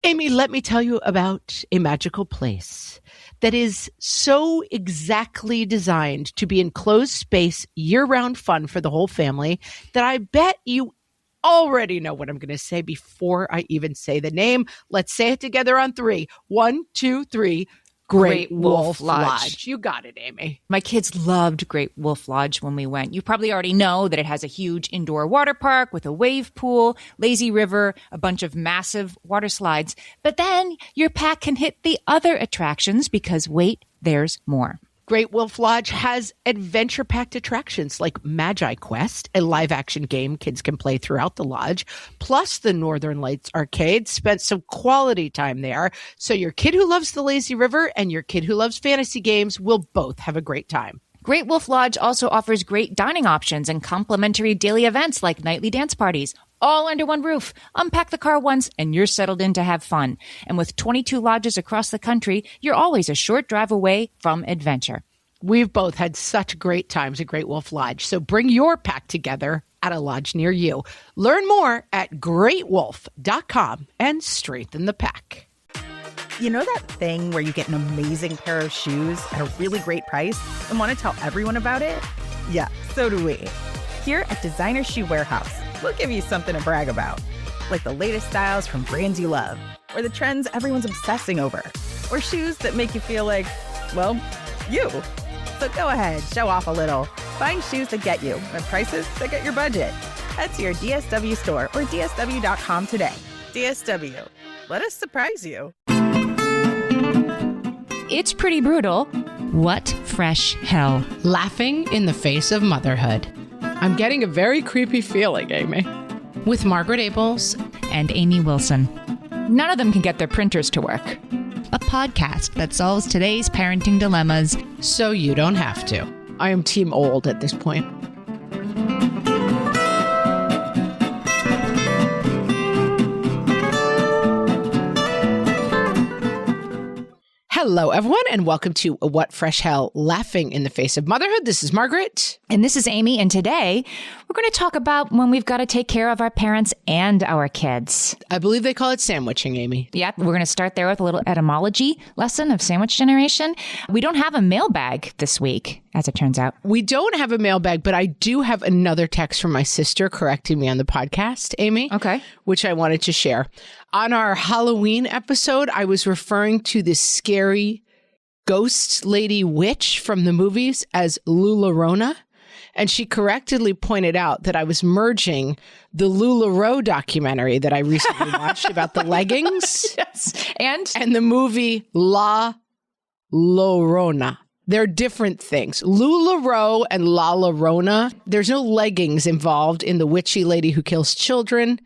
Amy, let me tell you about a magical place that is so exactly designed to be enclosed space, year-round fun for the whole family that I bet you already know what I'm going to say before I even say the name. Let's say it together on 3. 1, 2, 3. Great Wolf Lodge. You got it, Amy. My kids loved Great Wolf Lodge when we went. You probably already know that it has a huge indoor water park with a wave pool, lazy river, a bunch of massive water slides. But then your pack can hit the other attractions because, wait, there's more. Great Wolf Lodge has adventure-packed attractions like Magi Quest, a live-action game kids can play throughout the lodge, plus the Northern Lights Arcade. Spent some quality time there, so your kid who loves the lazy river and your kid who loves fantasy games will both have a great time. Great Wolf Lodge also offers great dining options and complimentary daily events like nightly dance parties, all under one roof. Unpack the car once and you're settled in to have fun. And with 22 lodges across the country, you're always a short drive away from adventure. We've both had such great times at Great Wolf Lodge, so bring your pack together at a lodge near you. Learn more at greatwolf.com and strengthen the pack. You know that thing where you get an amazing pair of shoes at a really great price and want to tell everyone about it? Yeah, so do we. Here at Designer Shoe Warehouse, we'll give you something to brag about, like the latest styles from brands you love, or the trends everyone's obsessing over, or shoes that make you feel like, well, you. So go ahead, show off a little. Find shoes that get you at prices that get your budget. Head to your DSW store or DSW.com today. DSW, let us surprise you. It's pretty brutal. What fresh hell? Laughing in the face of motherhood. I'm getting a very creepy feeling, Amy. With Margaret Abels and Amy Wilson. None of them can get their printers to work. A podcast that solves today's parenting dilemmas so you don't have to. I am team old at this point. Hello, everyone, and welcome to What Fresh Hell, Laughing in the Face of Motherhood. This is Margaret. And this is Amy, and today we're going to talk about when we've got to take care of our parents and our kids. I believe they call it sandwiching, Amy. Yep, we're going to start there with a little etymology lesson of sandwich generation. We don't have a mailbag this week, as it turns out. We don't have a mailbag, but I do have another text from my sister correcting me on the podcast, Amy. Okay. Which I wanted to share. On our Halloween episode, I was referring to this scary ghost lady witch from the movies as LuLaRona. And she correctly pointed out that I was merging the LuLaRoe documentary that I recently watched about the leggings. Yes. And the movie La Llorona. They're different things. LuLaRoe and La Llorona, there's no leggings involved in the witchy lady who kills children,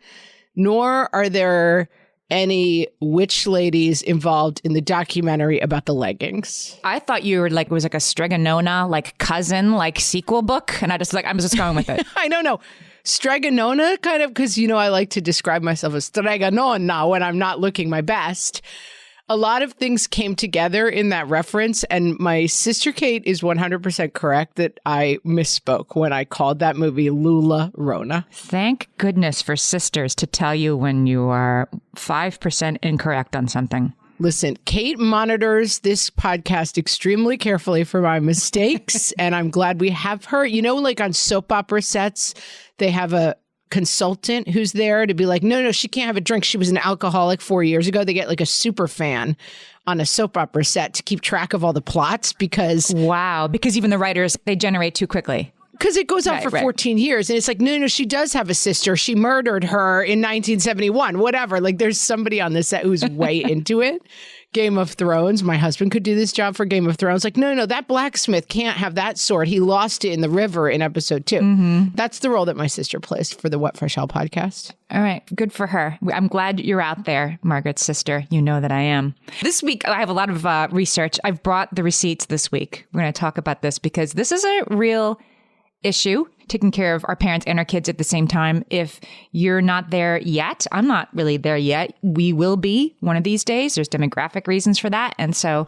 nor are there any witch ladies involved in the documentary about the leggings. I thought you were like, it was like a Stregonona, like cousin, like sequel book. And I was just going with it. I don't know. Stregonona, kind of, because, you know, I like to describe myself as Stregonona when I'm not looking my best. A lot of things came together in that reference, and my sister Kate is 100% correct that I misspoke when I called that movie LuLaRona. Thank goodness for sisters to tell you when you are 5% incorrect on something. Listen, Kate monitors this podcast extremely carefully for my mistakes, and I'm glad we have her. You know, like on soap opera sets, they have a consultant who's there to be like, no, she can't have a drink. She was an alcoholic 4 years ago. They get like a super fan on a soap opera set to keep track of all the plots because... Wow. Because even the writers, they generate too quickly. Because it goes on for 14 years. And it's like, no, she does have a sister. She murdered her in 1971, whatever. Like there's somebody on the set who's way into it. Game of Thrones. My husband could do this job for Game of Thrones. Like, no, that blacksmith can't have that sword. He lost it in the river in episode 2. Mm-hmm. That's the role that my sister plays for the What Fresh Hell podcast. All right. Good for her. I'm glad you're out there, Margaret's sister. You know that I am. This week, I have a lot of research. I've brought the receipts this week. We're going to talk about this because this is a real issue, taking care of our parents and our kids at the same time. If you're not there yet, I'm not really there yet. We will be one of these days. There's demographic reasons for that. And so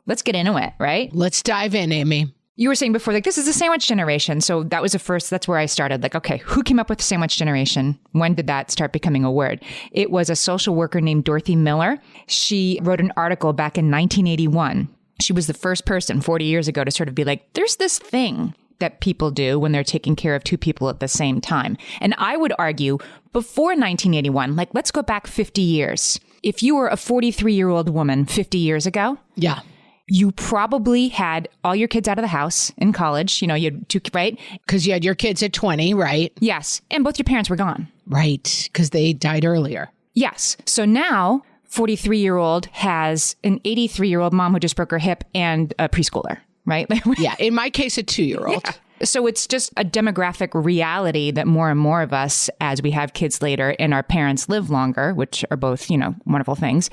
let's get into it, right? Let's dive in, Amy. You were saying before, like, this is the sandwich generation. So that was that's where I started. Like, okay, who came up with the sandwich generation? When did that start becoming a word? It was a social worker named Dorothy Miller. She wrote an article back in 1981. She was the first person 40 years ago to sort of be like, there's this thing that people do when they're taking care of two people at the same time. And I would argue before 1981, like, let's go back 50 years. If you were a 43-year-old woman 50 years ago. Yeah. You probably had all your kids out of the house in college. You know, you had two, right? Because you had your kids at 20, right? Yes. And both your parents were gone. Right. Because they died earlier. Yes. So now 43-year-old has an 83-year-old mom who just broke her hip and a preschooler, right? Yeah. In my case, a 2-year-old. Yeah. So it's just a demographic reality that more and more of us, as we have kids later and our parents live longer, which are both, you know, wonderful things,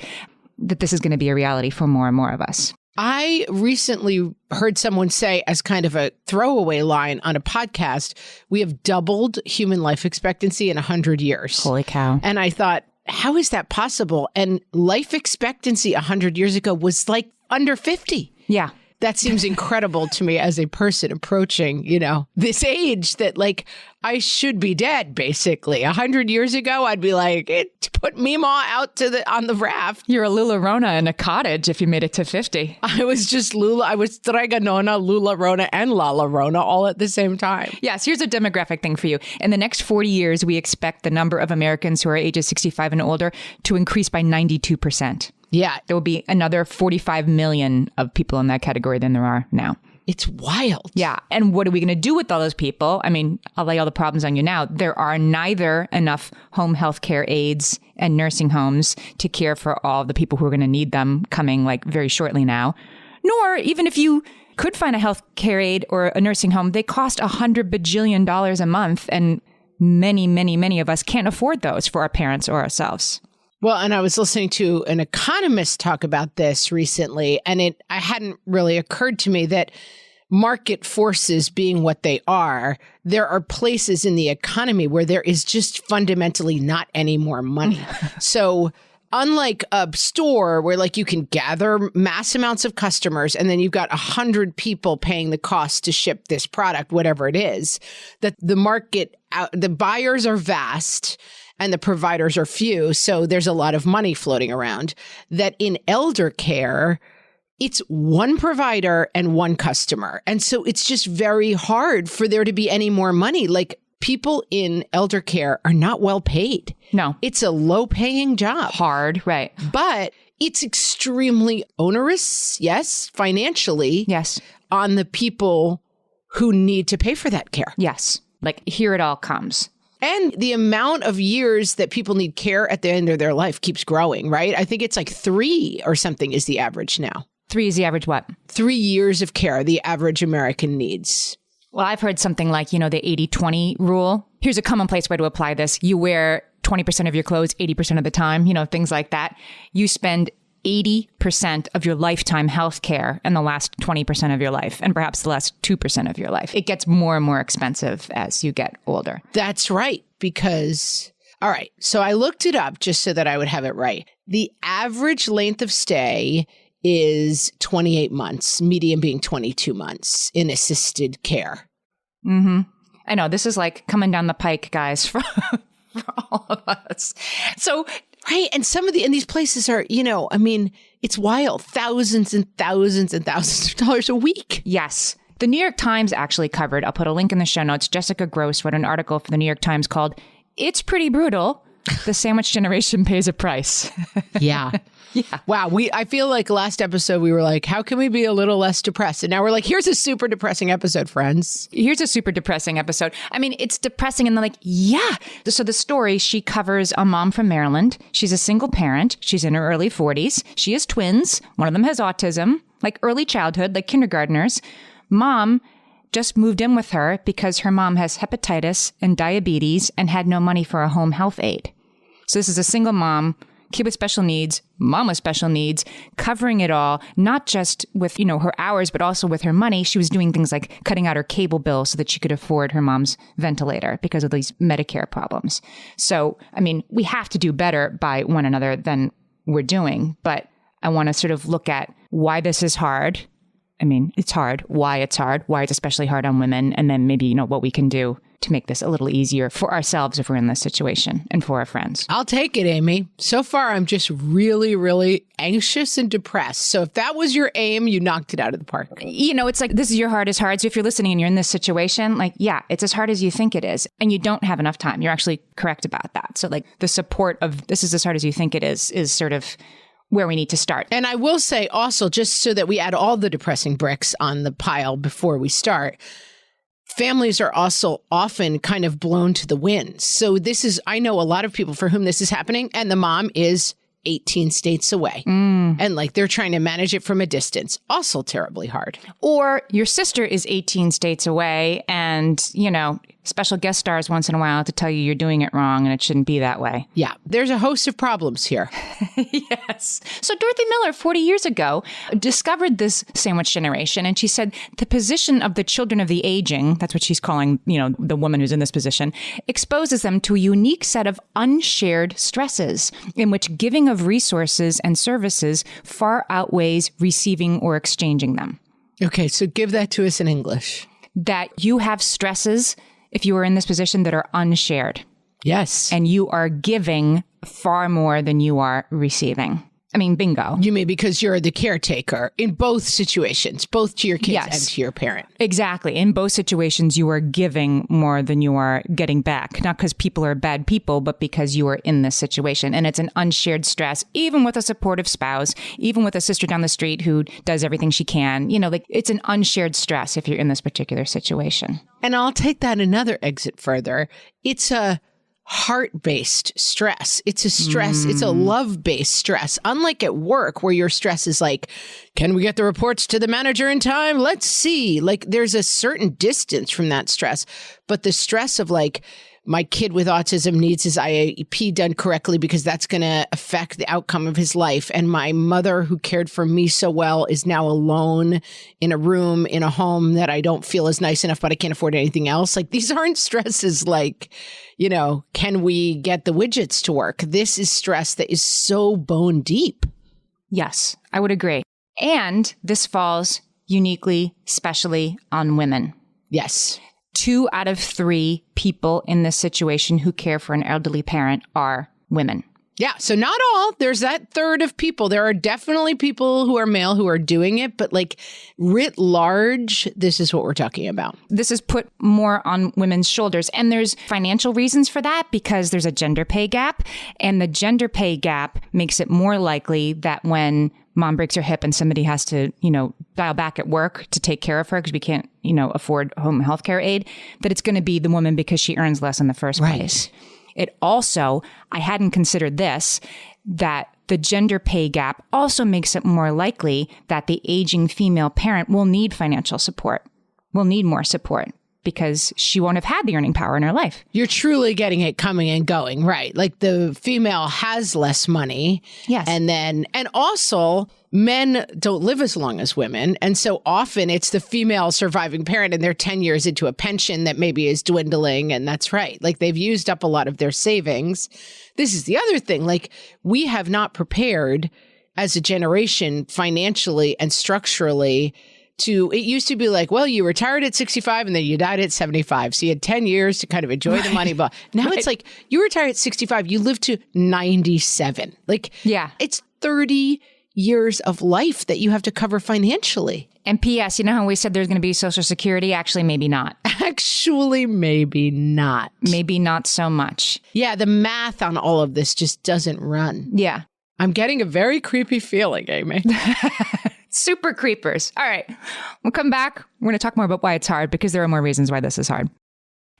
that this is going to be a reality for more and more of us. I recently heard someone say, as kind of a throwaway line on a podcast, we have doubled human life expectancy in 100 years. Holy cow. And I thought, how is that possible? And life expectancy 100 years ago was like under 50. Yeah. That seems incredible to me as a person approaching, you know, this age that, like, I should be dead, basically. 100 years ago, I'd be like, put Meemaw out on the raft. You're a Lula Rona in a cottage if you made it to 50. I was just I was Streganona, Lula Rona, and Lala Rona all at the same time. Yes, here's a demographic thing for you. In the next 40 years, we expect the number of Americans who are ages 65 and older to increase by 92%. Yeah. There will be another 45 million of people in that category than there are now. It's wild. Yeah. And what are we going to do with all those people? I mean, I'll lay all the problems on you now. There are neither enough home health care aides and nursing homes to care for all the people who are going to need them coming like very shortly now. Nor, even if you could find a health care aide or a nursing home, they cost $100 bajillion a month. And many, many, many of us can't afford those for our parents or ourselves. Well, and I was listening to an economist talk about this recently, and it hadn't really occurred to me that market forces being what they are, there are places in the economy where there is just fundamentally not any more money. So unlike a store where like you can gather mass amounts of customers and then you've got 100 people paying the cost to ship this product, whatever it is, that the market, the buyers are vast and the providers are few, so there's a lot of money floating around, that in elder care, it's one provider and one customer. And so it's just very hard for there to be any more money. Like, people in elder care are not well paid. No. It's a low-paying job. Hard, right. But it's extremely onerous, yes, financially. Yes. On the people who need to pay for that care. Yes. Like, here it all comes. And the amount of years that people need care at the end of their life keeps growing, right? I think it's like 3 or something is the average now. 3 is the average what? 3 years of care the average American needs. Well, I've heard something like, you know, the 80-20 rule. Here's a commonplace way to apply this. You wear 20% of your clothes 80% of the time, you know, things like that. You spend 80% of your lifetime health care in the last 20% of your life, and perhaps the last 2% of your life. It gets more and more expensive as you get older. That's right. Because, all right, so I looked it up just so that I would have it right. The average length of stay is 28 months, median being 22 months in assisted care. Mm-hmm. I know, this is like coming down the pike, guys, for all of us. So, right. And some of these places are, you know, I mean, it's wild. Thousands and thousands and thousands of dollars a week. Yes. The New York Times actually covered, I'll put a link in the show notes, Jessica Gross wrote an article for the New York Times called, "It's Pretty Brutal. The Sandwich Generation Pays a Price." Yeah. Yeah. Wow. I feel like last episode we were like, how can we be a little less depressed? And now we're like, here's a super depressing episode, friends. Here's a super depressing episode. I mean, it's depressing and then like, yeah. So the story, she covers a mom from Maryland. She's a single parent. She's in her early 40s. She has twins. One of them has autism, like early childhood, like kindergartners. Mom just moved in with her because her mom has hepatitis and diabetes and had no money for a home health aide. So this is a single mom, kid with special needs, mom with special needs, covering it all, not just with, you know, her hours, but also with her money. She was doing things like cutting out her cable bill so that she could afford her mom's ventilator because of these Medicare problems. So, I mean, we have to do better by one another than we're doing. But I want to sort of look at why this is hard I mean, it's hard, why it's especially hard on women, and then maybe, what we can do to make this a little easier for ourselves if we're in this situation and for our friends. I'll take it, Amy. So far, I'm just really, really anxious and depressed. So if that was your aim, you knocked it out of the park. It's like, this is your hardest hard. So if you're listening and you're in this situation, like, yeah, it's as hard as you think it is. And you don't have enough time. You're actually correct about that. So like the support of this is as hard as you think it is sort of where we need to start. And I will say also, just so that we add all the depressing bricks on the pile before we start, families are also often kind of blown to the wind. So I know a lot of people for whom this is happening, and the mom is 18 states away. And like they're trying to manage it from a distance. Also terribly hard. Or your sister is 18 states away and, special guest stars once in a while to tell you you're doing it wrong and it shouldn't be that way. Yeah, there's a host of problems here. Yes. So Dorothy Miller, 40 years ago, discovered this sandwich generation. And she said the position of the children of the aging, that's what she's calling, the woman who's in this position, exposes them to a unique set of unshared stresses in which giving of resources and services far outweighs receiving or exchanging them. Okay, so give that to us in English. That you have stresses if you are in this position that are unshared. Yes. And you are giving far more than you are receiving. I mean, bingo. You mean because you're the caretaker in both situations, both to your kids Yes. and to your parent. Exactly. In both situations, you are giving more than you are getting back. Not because people are bad people, but because you are in this situation. And it's an unshared stress, even with a supportive spouse, even with a sister down the street who does everything she can. It's an unshared stress if you're in this particular situation. And I'll take that another exit further. It's a heart-based stress. It's a stress. It's a love-based stress. Unlike at work where your stress is like, can we get the reports to the manager in time? Let's see. Like there's a certain distance from that stress. But the stress of like, my kid with autism needs his IEP done correctly because that's going to affect the outcome of his life. And my mother, who cared for me so well, is now alone in a room in a home that I don't feel is nice enough, but I can't afford anything else. Like these aren't stresses like, can we get the widgets to work? This is stress that is so bone deep. Yes, I would agree. And this falls uniquely, especially on women. Yes. 2 out of 3 people in this situation who care for an elderly parent are women. Yeah. So not all. There's that third of people. There are definitely people who are male who are doing it. But like writ large, this is what we're talking about. This is put more on women's shoulders. And there's financial reasons for that because there's a gender pay gap. And the gender pay gap makes it more likely that when mom breaks her hip and somebody has to, dial back at work to take care of her because we can't, afford home health care aid, that it's going to be the woman because she earns less in the first place. It also, I hadn't considered this, that the gender pay gap also makes it more likely that the aging female parent will need financial support, will need more support because she won't have had the earning power in her life. You're truly getting it coming and going, right? Like the female has less money. Yes. And also men don't live as long as women. And so often it's the female surviving parent and they're 10 years into a pension that maybe is dwindling. And that's right. Like they've used up a lot of their savings. This is the other thing. Like we have not prepared as a generation financially and structurally it used to be like, well, you retired at 65 and then you died at 75. So you had 10 years to kind of enjoy the money. But now it's like you retire at 65, you live to 97. Like, yeah, it's 30 years of life that you have to cover financially. And P.S., you know how we said there's going to be Social Security? Actually, maybe not. Actually, maybe not. Maybe not so much. Yeah, the math on all of this just doesn't run. Yeah. I'm getting a very creepy feeling, Amy. Super creepers. All right. We'll come back. We're going to talk more about why it's hard because there are more reasons why this is hard.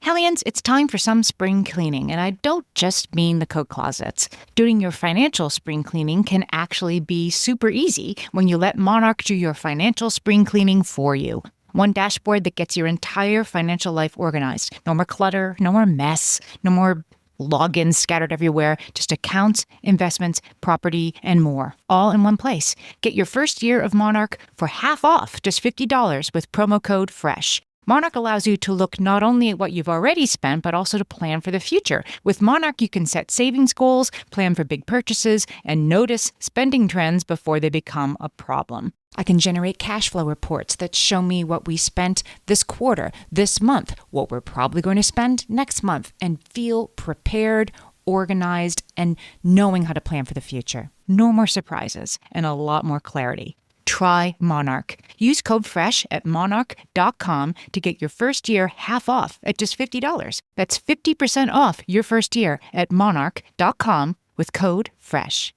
Hellions, it's time for some spring cleaning, and I don't just mean the coat closets. Doing your financial spring cleaning can actually be super easy when you let Monarch do your financial spring cleaning for you. One dashboard that gets your entire financial life organized. No more clutter, no more mess, no more logins scattered everywhere, just accounts, investments, property, and more, all in one place. Get your first year of Monarch for half off, just $50 with promo code FRESH. Monarch allows you to look not only at what you've already spent, but also to plan for the future. With Monarch, you can set savings goals, plan for big purchases, and notice spending trends before they become a problem. I can generate cash flow reports that show me what we spent this quarter, this month, what we're probably going to spend next month, and feel prepared, organized, and knowing how to plan for the future. No more surprises and a lot more clarity. Try Monarch. Use code FRESH at monarch.com to get your first year half off at just $50. That's 50% off your first year at monarch.com with code FRESH.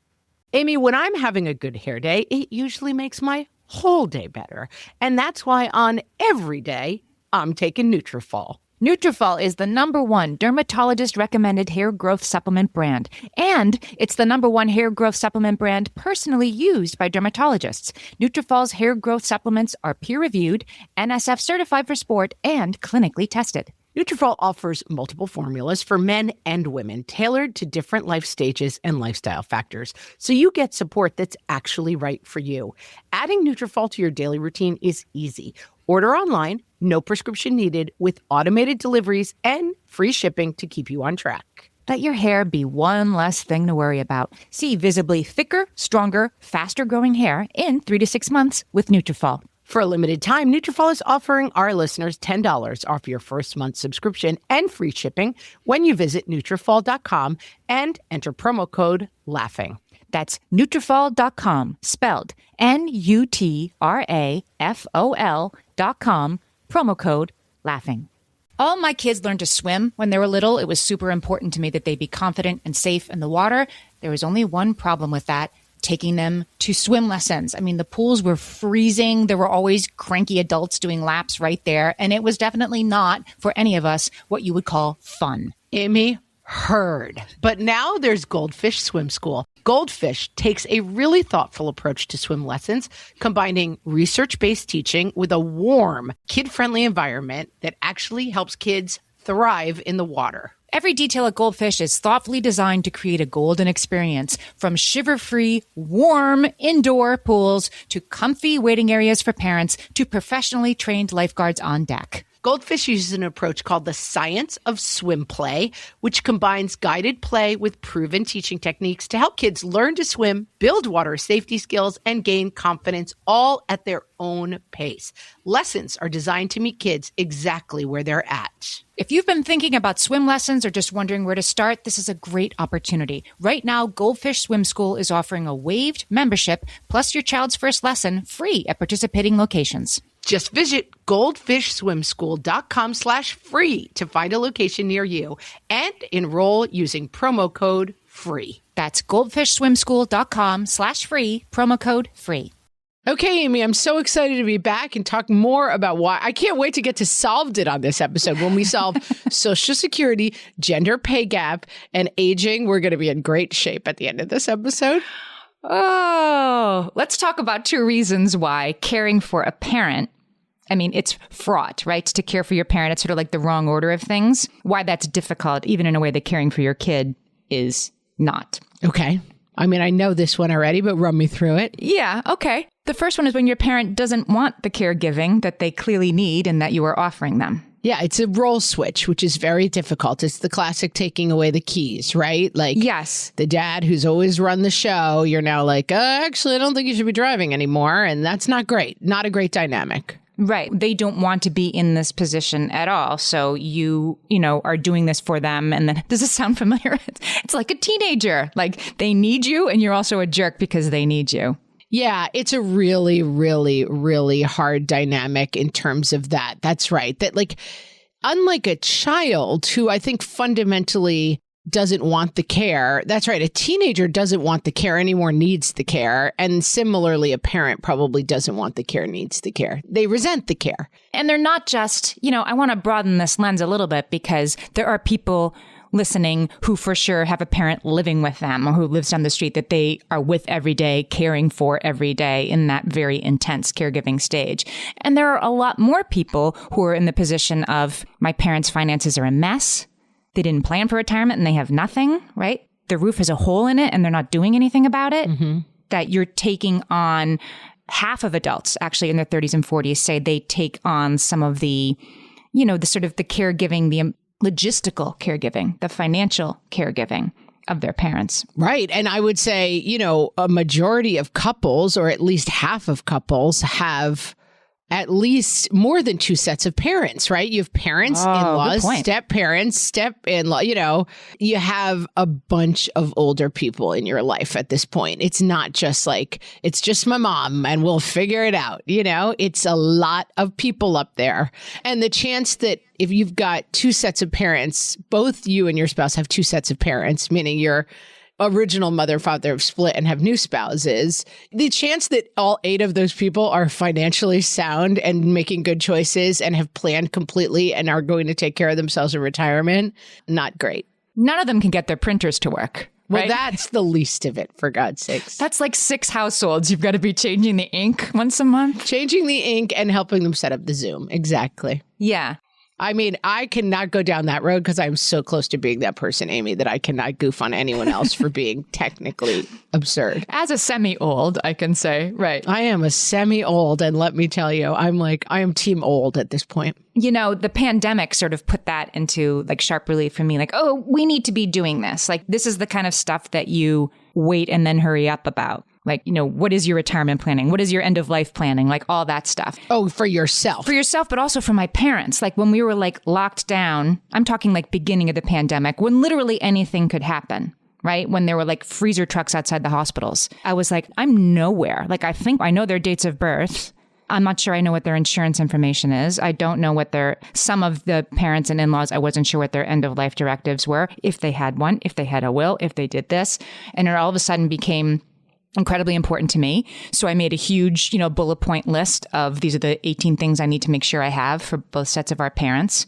Amy, when I'm having a good hair day, it usually makes my whole day better. And that's why on every day, I'm taking Nutrafol. Nutrafol is the #1 dermatologist-recommended hair growth supplement brand. And it's the #1 hair growth supplement brand personally used by dermatologists. Nutrafol's hair growth supplements are peer-reviewed, NSF certified for sport, and clinically tested. Nutrafol offers multiple formulas for men and women, tailored to different life stages and lifestyle factors, so you get support that's actually right for you. Adding Nutrafol to your daily routine is easy. Order online, no prescription needed, with automated deliveries and free shipping to keep you on track. Let your hair be one less thing to worry about. See visibly thicker, stronger, faster-growing hair in 3 to 6 months with Nutrafol. For a limited time, Nutrafol is offering our listeners $10 off your first month subscription and free shipping when you visit Nutrafol.com and enter promo code LAUGHING. That's Nutrafol.com, spelled Nutrafol.com, promo code LAUGHING. All my kids learned to swim when they were little. It was super important to me that they be confident and safe in the water. There was only one problem with that: taking them to swim lessons. I mean, the pools were freezing. There were always cranky adults doing laps right there. And it was definitely not, for any of us, what you would call fun. Amy, heard. But now there's Goldfish Swim School. Goldfish takes a really thoughtful approach to swim lessons, combining research-based teaching with a warm, kid-friendly environment that actually helps kids thrive in the water. Every detail at Goldfish is thoughtfully designed to create a golden experience, from shiver-free, warm indoor pools to comfy waiting areas for parents to professionally trained lifeguards on deck. Goldfish uses an approach called the science of swim play, which combines guided play with proven teaching techniques to help kids learn to swim, build water safety skills, and gain confidence, all at their own pace. Lessons are designed to meet kids exactly where they're at. If you've been thinking about swim lessons or just wondering where to start, this is a great opportunity. Right now, Goldfish Swim School is offering a waived membership plus your child's first lesson free at participating locations. Just visit goldfishswimschool.com/free to find a location near you and enroll using promo code FREE. That's goldfishswimschool.com/free, promo code FREE. Okay, Amy, I'm so excited to be back and talk more about why. I can't wait to get to Solved It on this episode. When we solve Social Security, gender pay gap, and aging, we're going to be in great shape at the end of this episode. Oh, let's talk about 2 reasons why caring for a parent, I mean, it's fraught, right? To care for your parent, it's sort of like the wrong order of things. Why that's difficult, even in a way that caring for your kid is not. Okay. I mean, I know this one already, but run me through it. Yeah, okay. The first one is when your parent doesn't want the caregiving that they clearly need and that you are offering them. Yeah, it's a role switch, which is very difficult. It's the classic taking away the keys, right? Like, yes, the dad who's always run the show, you're now like, actually, I don't think you should be driving anymore. And that's not great. Not a great dynamic. Right. They don't want to be in this position at all. So you are doing this for them. And then, does this sound familiar? It's like a teenager. Like, they need you and you're also a jerk because they need you. Yeah, it's a really, really, really hard dynamic in terms of that. That's right. That, like, unlike a child who I think fundamentally doesn't want the care. That's right. A teenager doesn't want the care anymore, needs the care. And similarly, a parent probably doesn't want the care, needs the care. They resent the care. And they're not just, I want to broaden this lens a little bit because there are people listening who for sure have a parent living with them or who lives down the street that they are with every day, caring for every day in that very intense caregiving stage. And there are a lot more people who are in the position of, my parents' finances are a mess. They didn't plan for retirement and they have nothing, right? The roof has a hole in it and they're not doing anything about it. Mm-hmm. That you're taking on, half of adults actually in their 30s and 40s say they take on some of the, the sort of the caregiving, the logistical caregiving, the financial caregiving. of their parents. Right. And I would say, a majority of couples, or at least half of couples, have at least more than two sets of parents, right? You have parents, in-laws, step-parents, step-in-law, you have a bunch of older people in your life at this point. It's not just like, it's just my mom and we'll figure it out. It's a lot of people up there. And the chance that if you've got two sets of parents, both you and your spouse have two sets of parents, meaning your original mother, father have split and have new spouses, the chance that all 8 of those people are financially sound and making good choices and have planned completely and are going to take care of themselves in retirement, not great. None of them can get their printers to work. Well, right? that's the least of it, for God's sakes. That's like 6 households. You've got to be changing the ink once a month. Changing the ink and helping them set up the Zoom. Exactly. Yeah. I mean, I cannot go down that road because I'm so close to being that person, Amy, that I cannot goof on anyone else for being technically absurd. As a semi-old, I can say, right. I am a semi-old, and let me tell you, I am team old at this point. The pandemic sort of put that into like sharp relief for me. Like, oh, we need to be doing this. Like, this is the kind of stuff that you wait and then hurry up about. Like, what is your retirement planning? What is your end of life planning? Like all that stuff. Oh, for yourself. For yourself, but also for my parents. Like when we were like locked down, I'm talking like beginning of the pandemic, when literally anything could happen, right? When there were like freezer trucks outside the hospitals. I was like, I'm nowhere. Like, I think I know their dates of birth. I'm not sure I know what their insurance information is. I don't know what some of the parents and in-laws, I wasn't sure what their end of life directives were. If they had one, if they had a will, if they did this. And it all of a sudden became incredibly important to me. So I made a huge, bullet point list of these are the 18 things I need to make sure I have for both sets of our parents.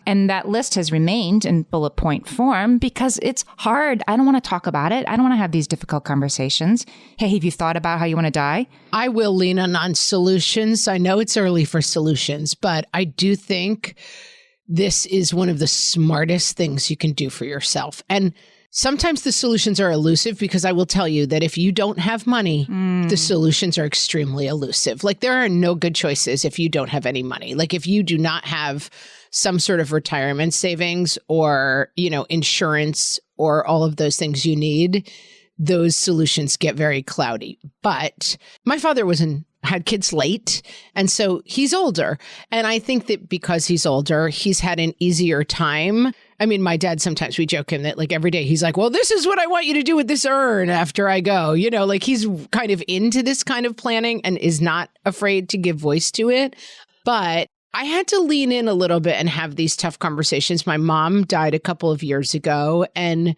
And that list has remained in bullet point form because it's hard. I don't want to talk about it. I don't want to have these difficult conversations. Hey, have you thought about how you want to die? I will lean on solutions. I know it's early for solutions, but I do think this is one of the smartest things you can do for yourself. And sometimes the solutions are elusive because I will tell you that if you don't have money, the solutions are extremely elusive. Like there are no good choices if you don't have any money. Like if you do not have some sort of retirement savings or, insurance or all of those things you need, those solutions get very cloudy. But my father had kids late. And so he's older. And I think that because he's older, he's had an easier time. I mean, my dad, sometimes we joke him that like every day he's like, well, this is what I want you to do with this urn after I go, like he's kind of into this kind of planning and is not afraid to give voice to it. But I had to lean in a little bit and have these tough conversations. My mom died a couple of years ago. And,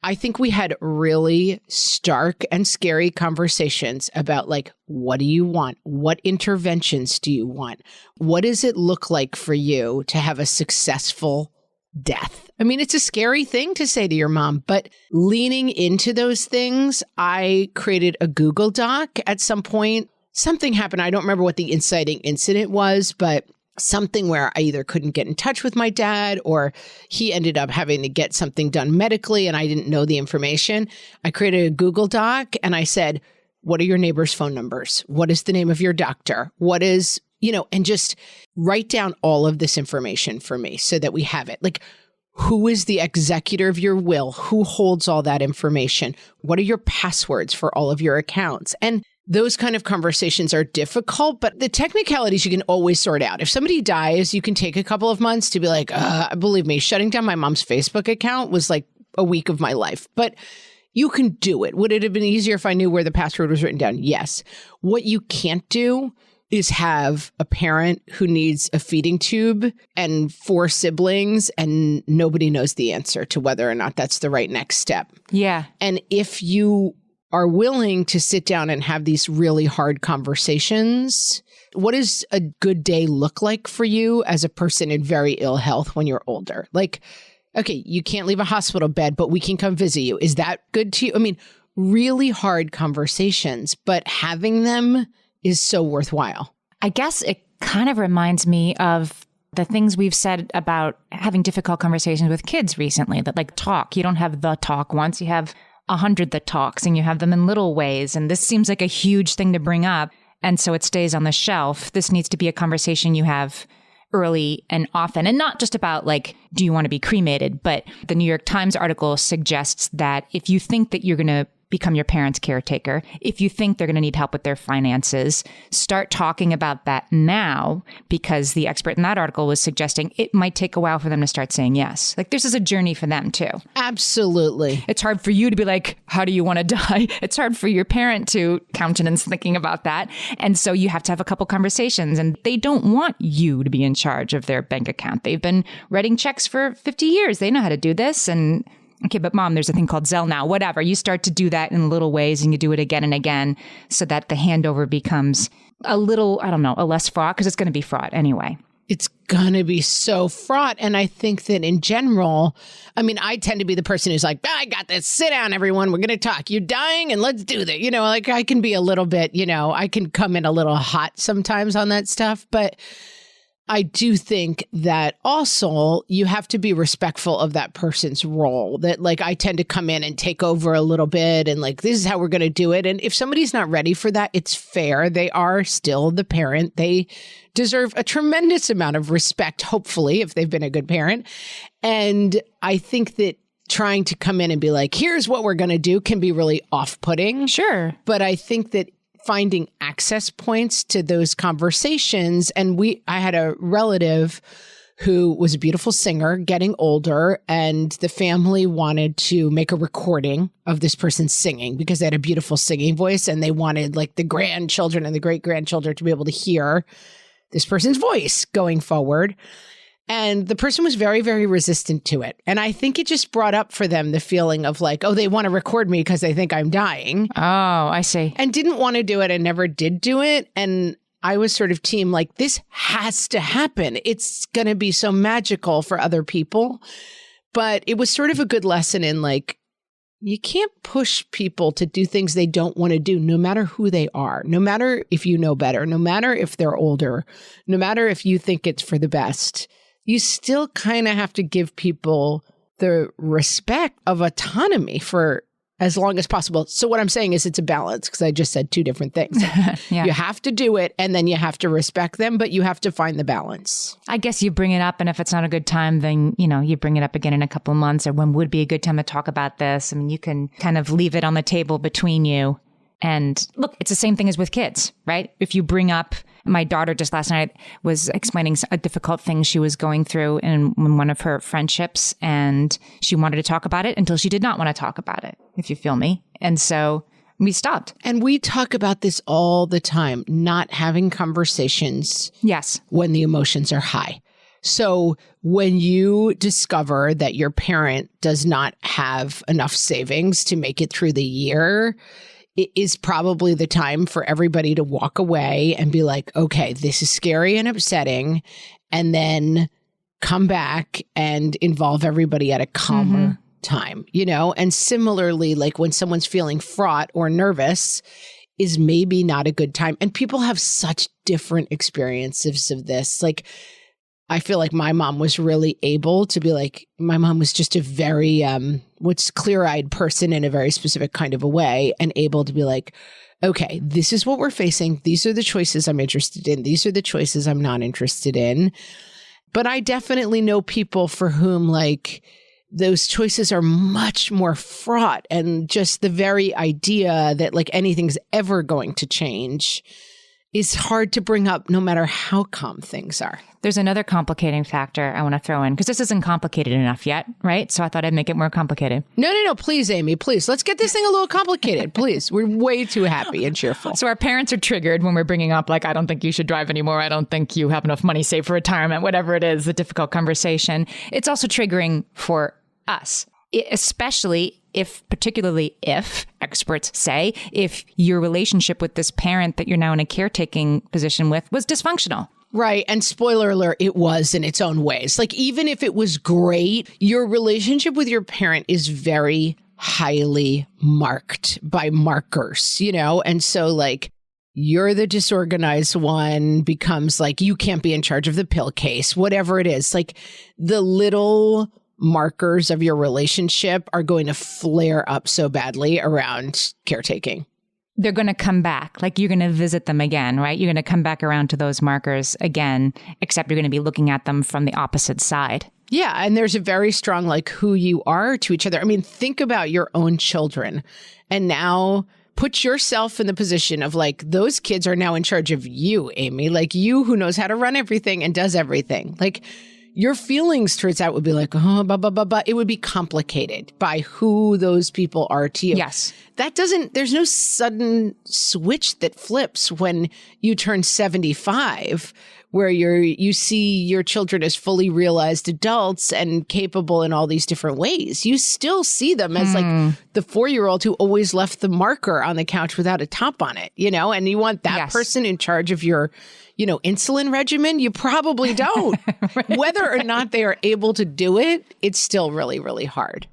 I think we had really stark and scary conversations about like, what do you want? What interventions do you want? What does it look like for you to have a successful death? I mean, it's a scary thing to say to your mom, but leaning into those things, I created a Google Doc at some point. Something happened. I don't remember what the inciting incident was, but something where I either couldn't get in touch with my dad or he ended up having to get something done medically and I didn't know the information. I created a Google Doc and I said, what are your neighbors' phone numbers? What is the name of your doctor? What is, and just write down all of this information for me so that we have it. Like, who is the executor of your will? Who holds all that information? What are your passwords for all of your accounts? And those kind of conversations are difficult, but the technicalities you can always sort out. If somebody dies, you can take a couple of months to be like, believe me, shutting down my mom's Facebook account was like a week of my life, but you can do it. Would it have been easier if I knew where the password was written down? Yes. What you can't do is have a parent who needs a feeding tube and 4 siblings and nobody knows the answer to whether or not that's the right next step. Yeah. And if you are willing to sit down and have these really hard conversations, what does a good day look like for you as a person in very ill health when you're older? Like, okay, you can't leave a hospital bed, but we can come visit you. Is that good to you? I mean, really hard conversations, but having them is so worthwhile. I guess it kind of reminds me of the things we've said about having difficult conversations with kids recently, that like talk, you don't have the talk once, you have 100 that talks and you have them in little ways. And this seems like a huge thing to bring up. And so it stays on the shelf. This needs to be a conversation you have early and often, and not just about like, do you want to be cremated? But the New York Times article suggests that if you think that you're going to become your parents' caretaker, if you think they're going to need help with their finances, start talking about that now, because the expert in that article was suggesting it might take a while for them to start saying yes. Like this is a journey for them too. Absolutely. It's hard for you to be like, how do you want to die? It's hard for your parent to countenance thinking about that. And so you have to have a couple conversations, and they don't want you to be in charge of their bank account. They've been writing checks for 50 years. They know how to do this. And okay, but mom, there's a thing called Zelle now, whatever. You start to do that in little ways, and you do it again and again so that the handover becomes a little, I don't know, a less fraught, because it's going to be fraught anyway. It's going to be so fraught. And I think that in general, I mean, I tend to be the person who's like, I got this. Sit down, everyone. We're going to talk. You're dying and let's do that. You know, like I can be a little bit, you know, I can come in a little hot sometimes on that stuff. But I do think that also you have to be respectful of that person's role, that like I tend to come in and take over a little bit and like, this is how we're going to do it. And if somebody's not ready for that, it's fair. They are still the parent. They deserve a tremendous amount of respect, hopefully, if they've been a good parent. And I think that trying to come in and be like, here's what we're going to do can be really off-putting. Sure. But I think that finding access points to those conversations. And I had a relative who was a beautiful singer getting older, and the family wanted to make a recording of this person singing because they had a beautiful singing voice, and they wanted like the grandchildren and the great-grandchildren to be able to hear this person's voice going forward. And the person was very, very resistant to it. And I think it just brought up for them the feeling of like, oh, they want to record me because they think I'm dying. Oh, I see. And didn't want to do it and never did do it. And I was sort of team like, this has to happen. It's going to be so magical for other people. But it was sort of a good lesson in like, you can't push people to do things they don't want to do, no matter who they are, no matter if you know better, no matter if they're older, no matter if you think it's for the best. You still kind of have to give people the respect of autonomy for as long as possible. So what I'm saying is it's a balance, because I just said two different things. Yeah. You have to do it, and then you have to respect them, but you have to find the balance. I guess you bring it up, and if it's not a good time, then, you know, you bring it up again in a couple of months, or when would be a good time to talk about this. I mean, you can kind of leave it on the table between you. And look, it's the same thing as with kids, right? If you bring up, my daughter just last night was explaining a difficult thing she was going through in one of her friendships, and she wanted to talk about it until she did not want to talk about it, if you feel me. And so we stopped. And we talk about this all the time, not having conversations. Yes. When the emotions are high. So when you discover that your parent does not have enough savings to make it through the year, it is probably the time for everybody to walk away and be like, okay, this is scary and upsetting, and then come back and involve everybody at a calmer time, you know? And similarly, like when someone's feeling fraught or nervous is maybe not a good time. And people have such different experiences of this. Like, I feel like my mom was really able to be like, my mom was just a very, clear-eyed person in a very specific kind of a way, and able to be like, okay, this is what we're facing. These are the choices I'm interested in. These are the choices I'm not interested in. But I definitely know people for whom like those choices are much more fraught, and just the very idea that like anything's ever going to change is hard to bring up no matter how calm things are. There's another complicating factor I want to throw in, because this isn't complicated enough yet, right? So I thought I'd make it more complicated. No. Please, Amy, please. Let's get this thing a little complicated, please. We're way too happy and cheerful. So our parents are triggered when we're bringing up, like, I don't think you should drive anymore. I don't think you have enough money saved for retirement, whatever it is, a difficult conversation. It's also triggering for us, particularly if experts say, if your relationship with this parent that you're now in a caretaking position with was dysfunctional. Right. And spoiler alert, it was in its own ways. Like, even if it was great, your relationship with your parent is very highly marked by markers, you know? And so like, you're the disorganized one becomes like, you can't be in charge of the pill case, whatever it is. Like, the little markers of your relationship are going to flare up so badly around caretaking. they're going to come back. Like you're going to visit them again, right? You're going to come back around to those markers again, except you're going to be looking at them from the opposite side. Yeah. And there's a very strong, like, who you are to each other. I mean, think about your own children and now put yourself in the position of like, those kids are now in charge of you, Amy, like you who knows how to run everything and does everything. Like your feelings towards that would be like, oh, blah, blah, blah, blah. It would be complicated by who those people are to you. Yes. There's no sudden switch that flips when you turn 75 where you see your children as fully realized adults and capable in all these different ways. You still see them as like the 4-year-old who always left the marker on the couch without a top on it, and you want that person in charge of your, insulin regimen. You probably don't. Right. Whether or not they are able to do it, it's still really, really hard.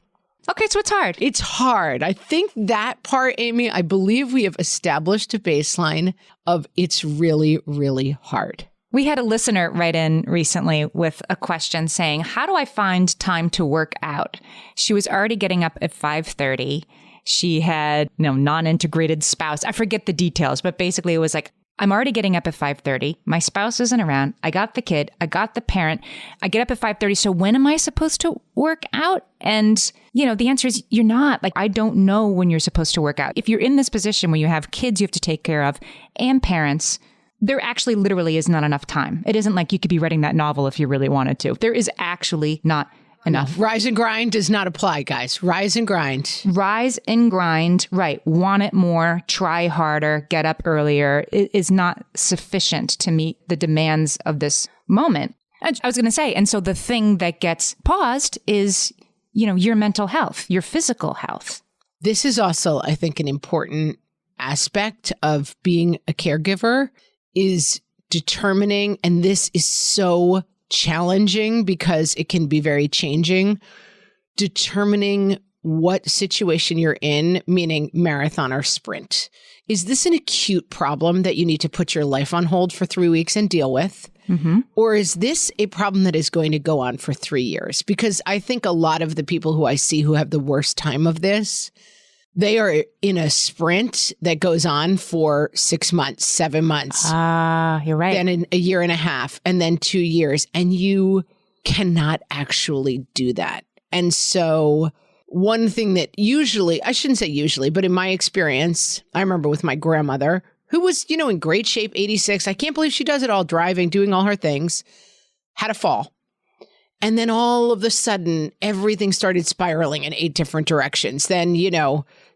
Okay, so it's hard. It's hard. I think that part, Amy, I believe we have established a baseline of it's really, really hard. We had a listener write in recently with a question saying, how do I find time to work out? She was already getting up at 5:30. She had non-integrated spouse. I forget the details, but basically it was like, I'm already getting up at 5:30. My spouse isn't around. I got the kid. I got the parent. I get up at 5:30. So when am I supposed to work out? And, the answer is you're not. Like, I don't know when you're supposed to work out. If you're in this position where you have kids you have to take care of and parents, there actually literally is not enough time. It isn't like you could be writing that novel if you really wanted to. There is actually not enough. Rise and grind does not apply, guys. Rise and grind. Rise and grind. Right. Want it more, try harder, get up earlier. It is not sufficient to meet the demands of this moment. I was going to say, and so the thing that gets paused is, your mental health, your physical health. This is also, I think, an important aspect of being a caregiver is determining, and this is so challenging because it can be very changing, determining what situation you're in, meaning marathon or sprint. Is this an acute problem that you need to put your life on hold for 3 weeks and deal with? Mm-hmm. Or is this a problem that is going to go on for 3 years? Because I think a lot of the people who I see who have the worst time of this, they are in a sprint that goes on for 6 months, 7 months. You're right. Then in a year and a half, and then 2 years. And you cannot actually do that. And so one thing that usually, I shouldn't say usually, but in my experience, I remember with my grandmother, who was, in great shape, 86. I can't believe she does it all, driving, doing all her things, had a fall. And then all of a sudden, everything started spiraling in 8 different directions. Then,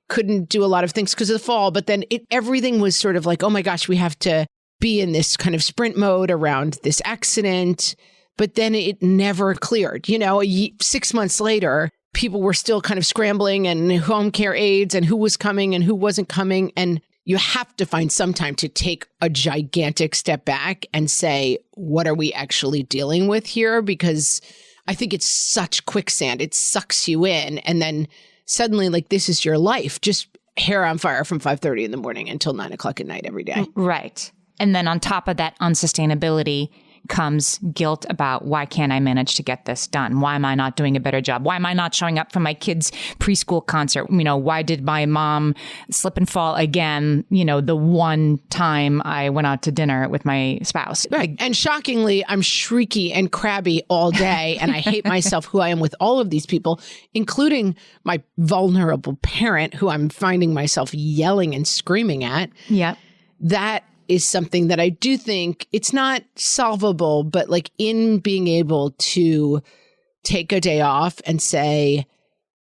couldn't do a lot of things because of the fall. But then everything was sort of like, oh my gosh, we have to be in this kind of sprint mode around this accident. But then it never cleared. 6 months later, people were still kind of scrambling and home care aides and who was coming and who wasn't coming. And you have to find some time to take a gigantic step back and say, what are we actually dealing with here? Because I think it's such quicksand. It sucks you in. And then suddenly, like, this is your life, just hair on fire from 5:30 in the morning until 9 o'clock at night every day. Right. And then on top of that unsustainability comes guilt about why can't I manage to get this done? Why am I not doing a better job? Why am I not showing up for my kid's preschool concert? Why did my mom slip and fall again? The one time I went out to dinner with my spouse. Right. And shockingly, I'm shrieky and crabby all day. And I hate myself who I am with all of these people, including my vulnerable parent who I'm finding myself yelling and screaming at. Yeah. That is something that I do think it's not solvable, but like in being able to take a day off and say,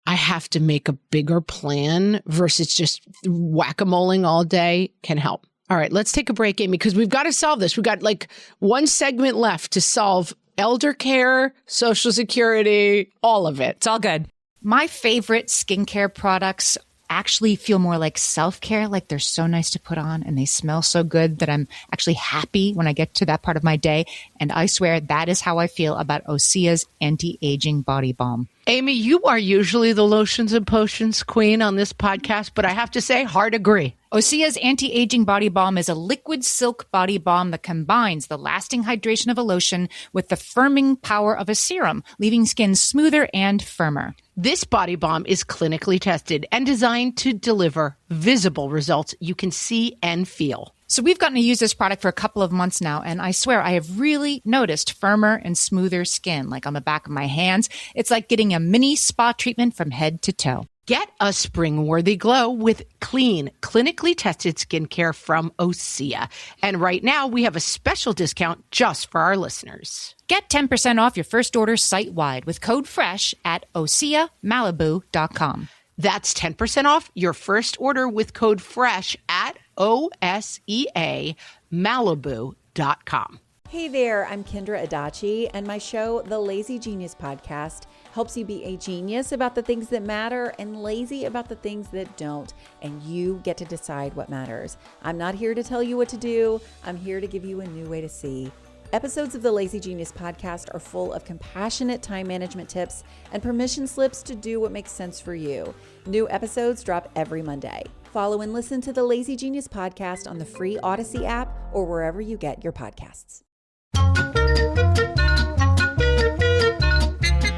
I have to make a bigger plan versus just whack-a-moling all day can help. All right, let's take a break, Amy, because we've got to solve this. We've got like one segment left to solve elder care, Social Security, all of it. It's all good. My favorite skincare products actually feel more like self-care, like they're so nice to put on and they smell so good that I'm actually happy when I get to that part of my day. And I swear that is how I feel about Osea's anti-aging body balm. Amy, you are usually the lotions and potions queen on this podcast, but I have to say, hard agree. Osea's anti-aging body balm is a liquid silk body balm that combines the lasting hydration of a lotion with the firming power of a serum, leaving skin smoother and firmer. This body balm is clinically tested and designed to deliver visible results you can see and feel. So we've gotten to use this product for a couple of months now, and I swear I have really noticed firmer and smoother skin, like on the back of my hands. It's like getting a mini spa treatment from head to toe. Get a spring-worthy glow with clean, clinically tested skincare from Osea. And right now, we have a special discount just for our listeners. Get 10% off your first order site-wide with code FRESH at OseaMalibu.com. That's 10% off your first order with code FRESH at OSEAMalibu.com. Hey there, I'm Kendra Adachi, and my show, The Lazy Genius Podcast, helps you be a genius about the things that matter and lazy about the things that don't, and you get to decide what matters. I'm not here to tell you what to do. I'm here to give you a new way to see. Episodes of the Lazy Genius Podcast are full of compassionate time management tips and permission slips to do what makes sense for you. New episodes drop every Monday. Follow and listen to the Lazy Genius Podcast on the free Odyssey app or wherever you get your podcasts.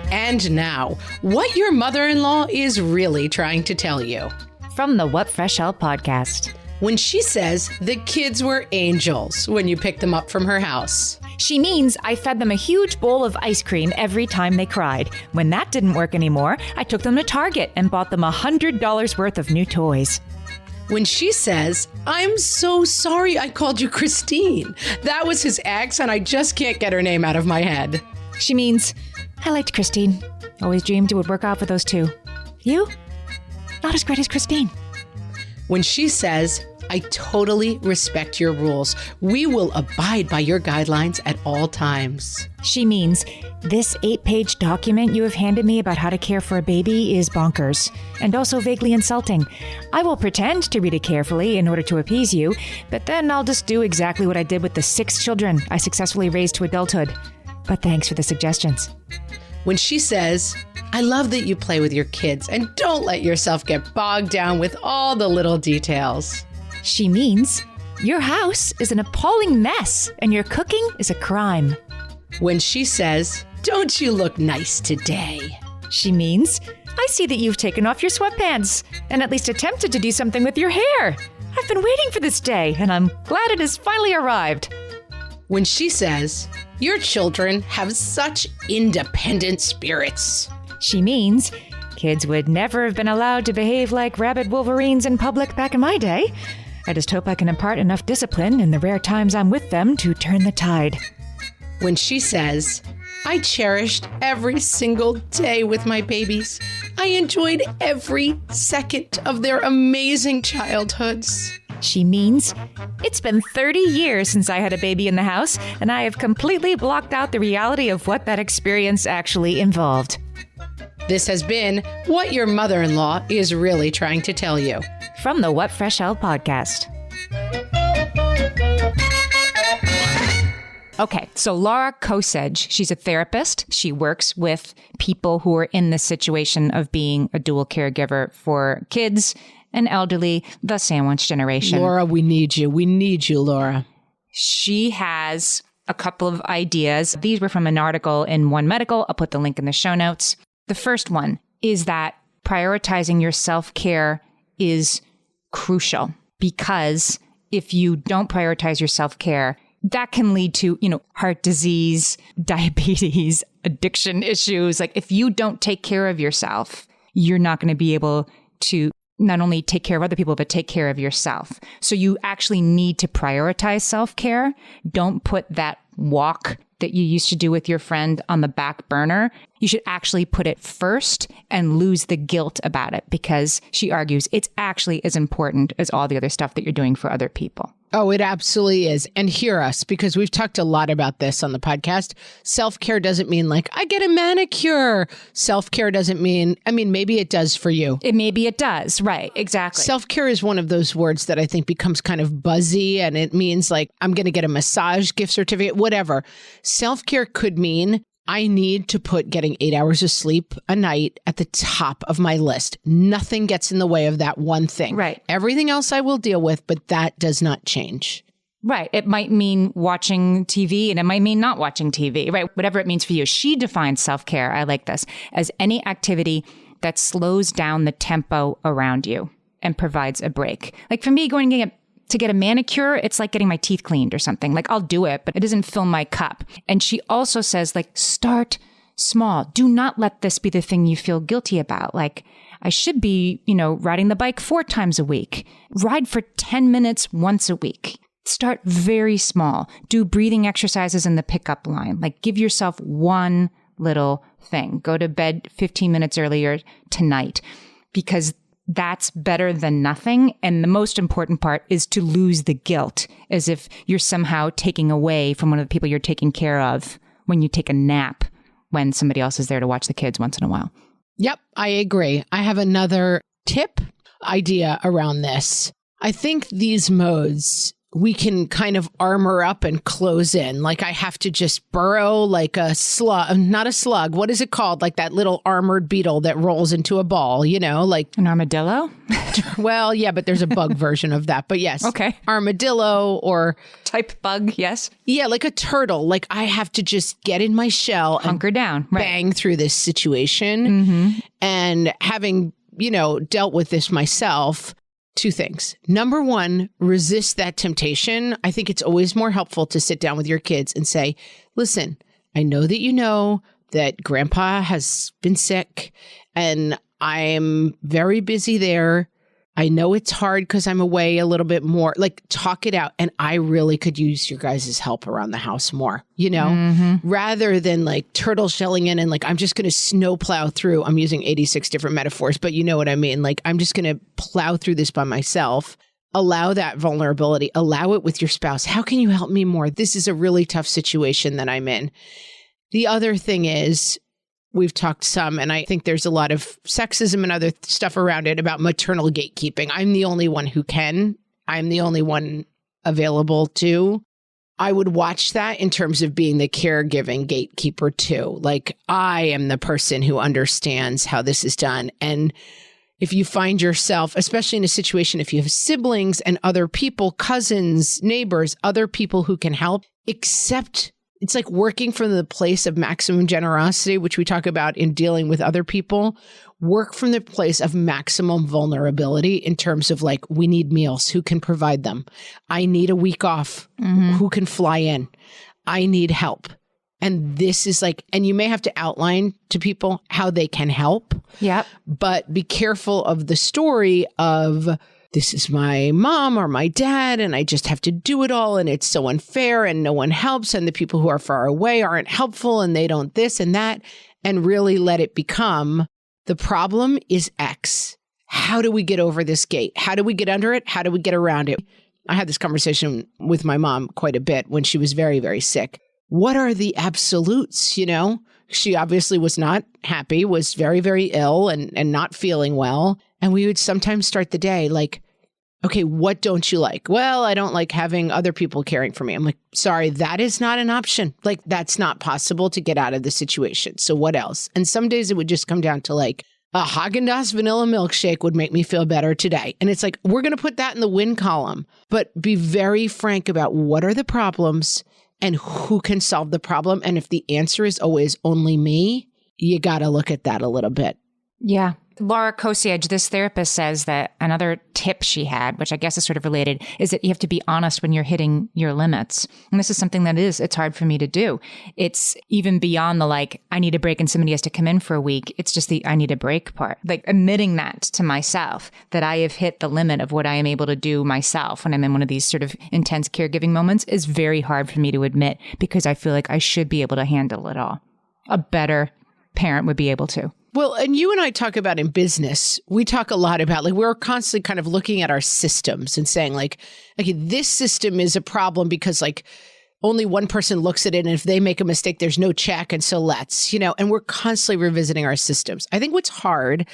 And now, what your mother-in-law is really trying to tell you. From the What Fresh Hell podcast. When she says the kids were angels when you picked them up from her house. She means I fed them a huge bowl of ice cream every time they cried. When that didn't work anymore, I took them to Target and bought them $100 worth of new toys. When she says, I'm so sorry I called you Christine. That was his ex and I just can't get her name out of my head. She means, I liked Christine. Always dreamed it would work out for those two. You? Not as great as Christine. When she says, I totally respect your rules. We will abide by your guidelines at all times. She means, this 8-page document you have handed me about how to care for a baby is bonkers and also vaguely insulting. I will pretend to read it carefully in order to appease you, but then I'll just do exactly what I did with the 6 children I successfully raised to adulthood. But thanks for the suggestions. When she says, I love that you play with your kids and don't let yourself get bogged down with all the little details. She means, your house is an appalling mess and your cooking is a crime. When she says, don't you look nice today? She means, I see that you've taken off your sweatpants and at least attempted to do something with your hair. I've been waiting for this day and I'm glad it has finally arrived. When she says, your children have such independent spirits. She means, kids would never have been allowed to behave like rabid wolverines in public back in my day. I just hope I can impart enough discipline in the rare times I'm with them to turn the tide. When she says, I cherished every single day with my babies. I enjoyed every second of their amazing childhoods. She means, it's been 30 years since I had a baby in the house, and I have completely blocked out the reality of what that experience actually involved. This has been What Your Mother-in-Law is Really Trying to Tell You. From the What Fresh Hell podcast. Okay, so Laura Kosedge, she's a therapist. She works with people who are in the situation of being a dual caregiver for kids and elderly, the sandwich generation. Laura, we need you. We need you, Laura. She has a couple of ideas. These were from an article in One Medical. I'll put the link in the show notes. The first one is that prioritizing your self-care is crucial because if you don't prioritize your self-care, that can lead to, heart disease, diabetes, addiction issues. Like if you don't take care of yourself, you're not going to be able to not only take care of other people, but take care of yourself. So you actually need to prioritize self-care. Don't put that walk that you used to do with your friend on the back burner. You should actually put it first and lose the guilt about it because she argues it's actually as important as all the other stuff that you're doing for other people. Oh, it absolutely is. And hear us, because we've talked a lot about this on the podcast. Self-care doesn't mean like, I get a manicure. Self-care doesn't mean, maybe it does for you. Maybe it does. Right. Exactly. Self-care is one of those words that I think becomes kind of buzzy and it means like, I'm going to get a massage gift certificate, whatever. Self-care could mean, I need to put getting 8 hours of sleep a night at the top of my list. Nothing gets in the way of that one thing. Right. Everything else I will deal with, but that does not change. Right. It might mean watching TV and it might mean not watching TV, right? Whatever it means for you. She defines self-care, I like this, as any activity that slows down the tempo around you and provides a break. Like for me, going to get a manicure, it's like getting my teeth cleaned or something. Like I'll do it, but it doesn't fill my cup. And she also says, like, start small. Do not let this be the thing you feel guilty about. Like, I should be, riding the bike 4 times a week. Ride for 10 minutes once a week. Start very small. Do breathing exercises in the pickup line. Like, give yourself one little thing. Go to bed 15 minutes earlier tonight, because that's better than nothing. And the most important part is to lose the guilt, as if you're somehow taking away from one of the people you're taking care of when you take a nap when somebody else is there to watch the kids once in a while. Yep, I agree. I have another idea around this. I think these modes, we can kind of armor up and close in. Like I have to just burrow like a slug, not a slug. What is it called? Like that little armored beetle that rolls into a ball, like an armadillo? Well, yeah, but there's a bug version of that. But yes. Okay. Armadillo or type bug. Yes. Yeah. Like a turtle. Like I have to just get in my shell, hunker down, right, bang through this situation. And having, dealt with this myself, 2 things. Number 1, resist that temptation. I think it's always more helpful to sit down with your kids and say, listen, I know that grandpa has been sick and I'm very busy there. I know it's hard because I'm away a little bit more. Like, talk it out. And I really could use your guys' help around the house more, rather than like turtle shelling in and like, I'm just going to snowplow through. I'm using 86 different metaphors, but you know what I mean? Like, I'm just going to plow through this by myself. Allow that vulnerability. Allow it with your spouse. How can you help me more? This is a really tough situation that I'm in. The other thing is, we've talked some, and I think there's a lot of sexism and other stuff around it about maternal gatekeeping. I'm the only one who can. I'm the only one available to. I would watch that in terms of being the caregiving gatekeeper too. Like, I am the person who understands how this is done. And if you find yourself, especially in a situation, if you have siblings and other people, cousins, neighbors, other people who can help, it's like working from the place of maximum generosity, which we talk about in dealing with other people. Work from the place of maximum vulnerability in terms of like, we need meals. Who can provide them? I need a week off. Who can fly in? I need help. And this is like, and you may have to outline to people how they can help. Yep. But be careful of the story of, this is my mom or my dad, and I just have to do it all, and it's so unfair, and no one helps, and the people who are far away aren't helpful, and they don't this and that, and really let it become, the problem is X. How do we get over this gate? How do we get under it? How do we get around it? I had this conversation with my mom quite a bit when she was very, very sick. What are the absolutes, She obviously was not happy, was very, very ill and not feeling well. And we would sometimes start the day like, okay, what don't you like? Well, I don't like having other people caring for me. I'm like, sorry, that is not an option. Like, that's not possible to get out of the situation. So what else? And some days it would just come down to like, a Haagen-Dazs vanilla milkshake would make me feel better today. And it's like, we're going to put that in the win column, but be very frank about what are the problems and who can solve the problem. And if the answer is always only me, you got to look at that a little bit. Yeah. Laura Kosiaj, this therapist, says that another tip she had, which I guess is sort of related, is that you have to be honest when you're hitting your limits. And this is something it's hard for me to do. It's even beyond the like, I need a break and somebody has to come in for a week. It's just the I need a break part. Like admitting that to myself, that I have hit the limit of what I am able to do myself when I'm in one of these sort of intense caregiving moments is very hard for me to admit, because I feel like I should be able to handle it all. A better parent would be able to. Well, and you and I talk about in business, we talk a lot about like, we're constantly kind of looking at our systems and saying like, okay, this system is a problem because like only one person looks at it. And if they make a mistake, there's no check. And so and we're constantly revisiting our systems. I think what's hard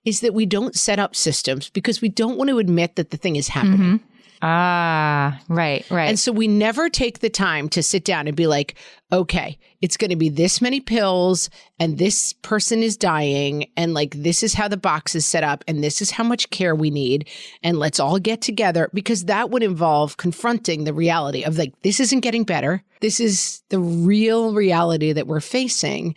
is that we don't set up systems because we don't want to admit that the thing is happening. Ah, right. And so we never take the time to sit down and be like, okay, it's going to be this many pills and this person is dying and like this is how the box is set up and this is how much care we need and let's all get together, because that would involve confronting the reality of like, this isn't getting better. This is the real reality that we're facing.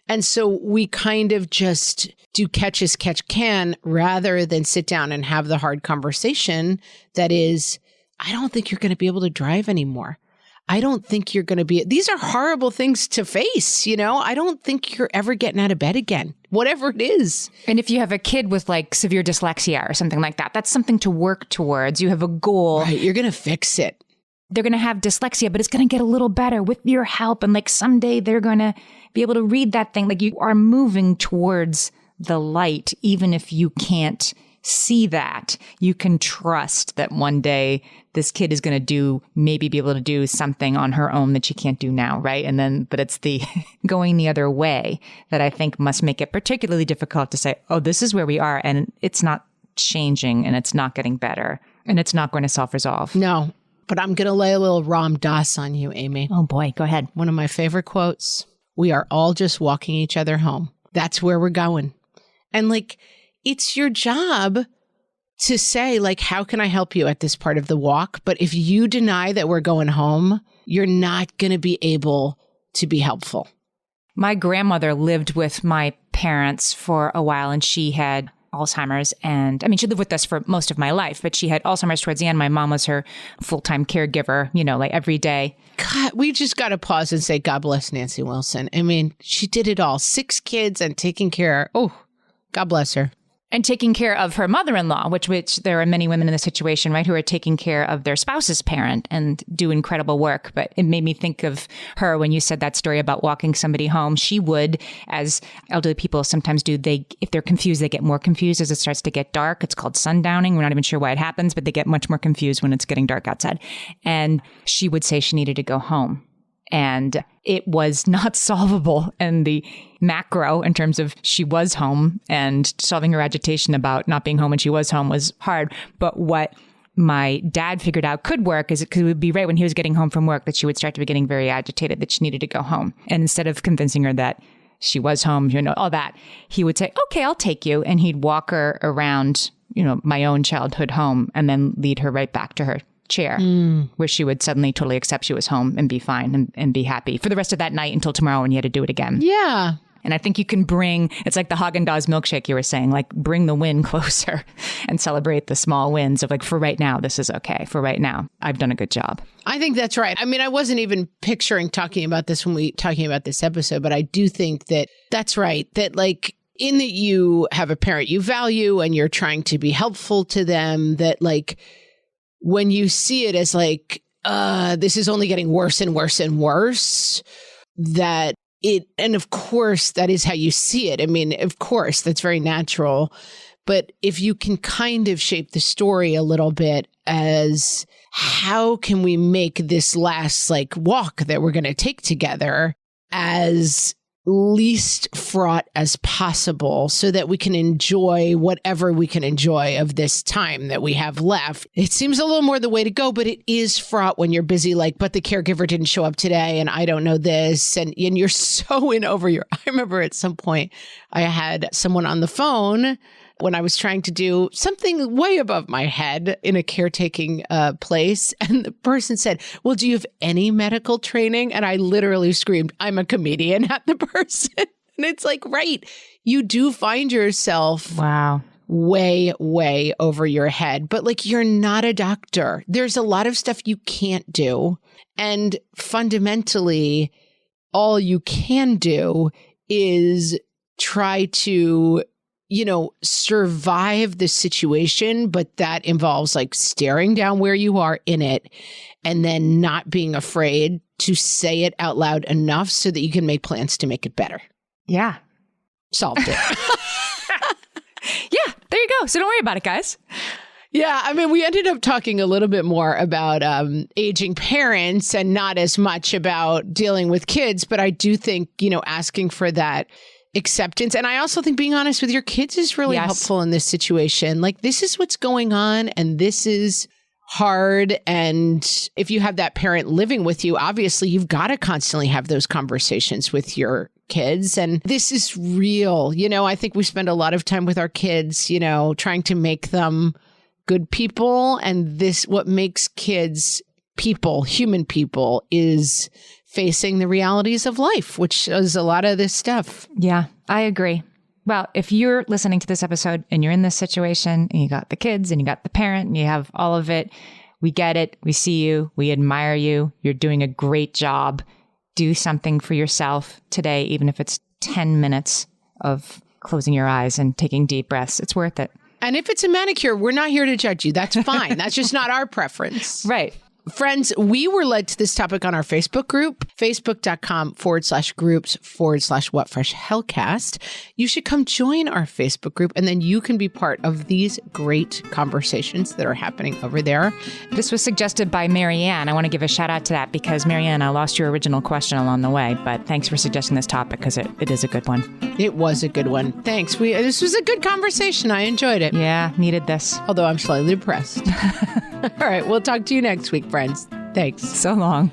And so we kind of just do catch as catch can rather than sit down and have the hard conversation that is, I don't think you're going to be able to drive anymore. I don't think you're going to be, these are horrible things to face, you know? I don't think you're ever getting out of bed again, whatever it is. And if you have a kid with like severe dyslexia or something like that, that's something to work towards. You have a goal. Right, you're going to fix it. They're going to have dyslexia, but it's going to get a little better with your help. And like someday they're going to be able to read that thing. Like you are moving towards the light, even if you can't see that. You can trust that one day this kid is going to maybe be able to do something on her own that she can't do now, right? And then, but it's the going the other way that I think must make it particularly difficult to say, oh, this is where we are, and it's not changing, and it's not getting better, and it's not going to self-resolve. No, but I'm going to lay a little Ram Dass on you, Amy. Oh boy, go ahead. One of my favorite quotes, we are all just walking each other home. That's where we're going. And like, it's your job to say, like, how can I help you at this part of the walk? But if you deny that we're going home, you're not going to be able to be helpful. My grandmother lived with my parents for a while, and she had Alzheimer's. And I mean, she lived with us for most of my life, but she had Alzheimer's towards the end. My mom was her full-time caregiver, you know, like every day. God, we just got to pause and say, God bless Nancy Wilson. I mean, she did it all. 6 kids and taking care. Oh, God bless her. And taking care of her mother-in-law, which there are many women in this situation, right, who are taking care of their spouse's parent and do incredible work. But it made me think of her when you said that story about walking somebody home. She would, as elderly people sometimes do, if they're confused, they get more confused as it starts to get dark. It's called sundowning. We're not even sure why it happens, but they get much more confused when it's getting dark outside. And she would say she needed to go home. And it was not solvable in the macro in terms of she was home, and solving her agitation about not being home when she was home was hard. But what my dad figured out could work is it would be right when he was getting home from work that she would start to be getting very agitated, that she needed to go home. And instead of convincing her that she was home, you know, all that, he would say, okay, I'll take you. And he'd walk her around, you know, my own childhood home and then lead her right back to her chair, where she would suddenly totally accept she was home and be fine and be happy for the rest of that night until tomorrow when you had to do it again. Yeah. And I think you can it's like the Haagen-Dazs milkshake you were saying, like bring the win closer and celebrate the small wins of like, for right now, this is okay. For right now, I've done a good job. I think that's right. I mean, I wasn't even picturing talking about this when we talking about this episode, but I do think that that's right. That like, in that you have a parent you value and you're trying to be helpful to them, that like, when you see it as like, this is only getting worse and worse and worse, and of course, that is how you see it. I mean, of course, that's very natural. But if you can kind of shape the story a little bit as how can we make this last like walk that we're going to take together as least fraught as possible so that we can enjoy whatever we can enjoy of this time that we have left. It seems a little more the way to go, but it is fraught when you're busy, like, but the caregiver didn't show up today and I don't know this. And you're so in over I remember at some point I had someone on the phone when I was trying to do something way above my head in a caretaking place. And the person said, well, do you have any medical training? And I literally screamed, I'm a comedian at the person. And it's like, right, you do find yourself way, way over your head. But like, you're not a doctor. There's a lot of stuff you can't do. And fundamentally, all you can do is try to survive the situation, but that involves like staring down where you are in it and then not being afraid to say it out loud enough so that you can make plans to make it better. Yeah. Solved it. Yeah, there you go. So don't worry about it, guys. Yeah, I mean, we ended up talking a little bit more about aging parents and not as much about dealing with kids, but I do think, asking for that acceptance. And I also think being honest with your kids is really helpful in this situation. Like, this is what's going on and this is hard. And if you have that parent living with you, obviously you've got to constantly have those conversations with your kids. And this is real. I think we spend a lot of time with our kids, trying to make them good people. And what makes kids people, human people, is facing the realities of life, which is a lot of this stuff. Yeah, I agree. Well, if you're listening to this episode and you're in this situation and you got the kids and you got the parent and you have all of it, we get it. We see you. We admire you. You're doing a great job. Do something for yourself today, even if it's 10 minutes of closing your eyes and taking deep breaths. It's worth it. And if it's a manicure, we're not here to judge you. That's fine. That's just not our preference. Right. Friends, we were led to this topic on our Facebook group, facebook.com/groups/whatfreshhellcast. You should come join our Facebook group, and then you can be part of these great conversations that are happening over there. This was suggested by Marianne. I want to give a shout out to that because, Marianne, I lost your original question along the way, but thanks for suggesting this topic because it is a good one. It was a good one. Thanks. This was a good conversation. I enjoyed it. Yeah, needed this. Although I'm slightly depressed. All right, we'll talk to you next week, friends. Thanks. So long.